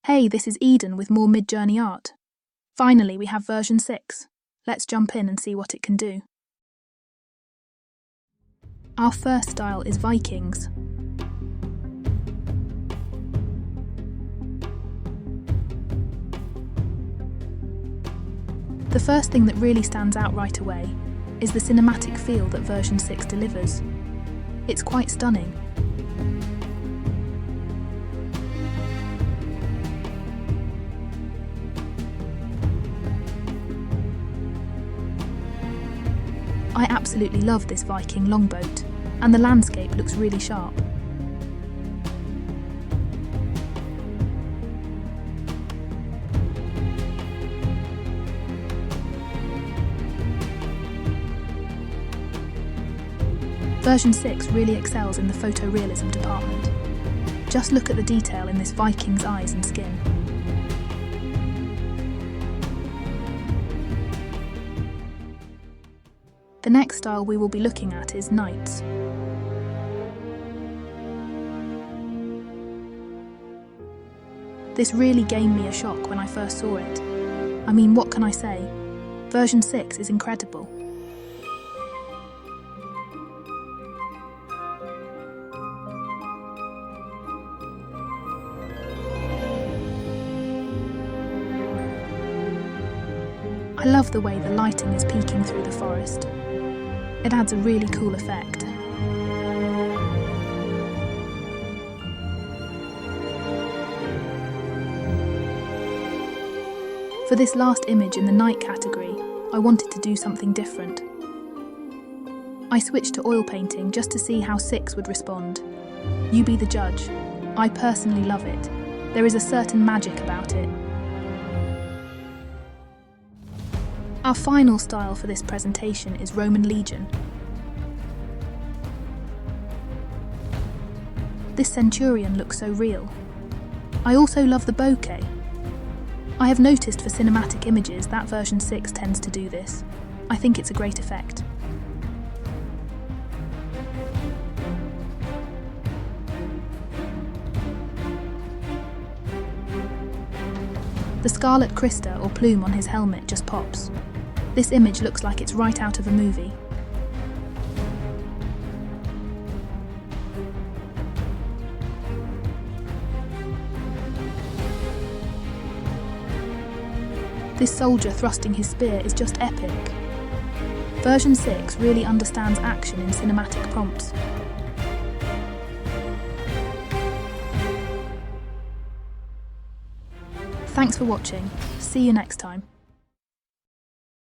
Hey, this is Eden with more Midjourney art. Finally, we have version 6. Let's jump in and see what it can do. Our first style is Vikings. The first thing that really stands out right away is the cinematic feel that version 6 delivers. It's quite stunning. I absolutely love this Viking longboat, and the landscape looks really sharp. Version 6 really excels in the photorealism department. Just look at the detail in this Viking's eyes and skin. The next style we will be looking at is knights. This really gave me a shock when I first saw it. I mean, what can I say? Version 6 is incredible. I love the way the lighting is peeking through the forest. It adds a really cool effect. For this last image in the night category, I wanted to do something different. I switched to oil painting just to see how 6 would respond. You be the judge. I personally love it. There is a certain magic about it. Our final style for this presentation is Roman Legion. This centurion looks so real. I also love the bouquet. I have noticed for cinematic images that version 6 tends to do this. I think it's a great effect. The scarlet crista or plume on his helmet just pops. This image looks like it's right out of a movie. This soldier thrusting his spear is just epic. Version 6 really understands action in cinematic prompts. Thanks for watching. See you next time.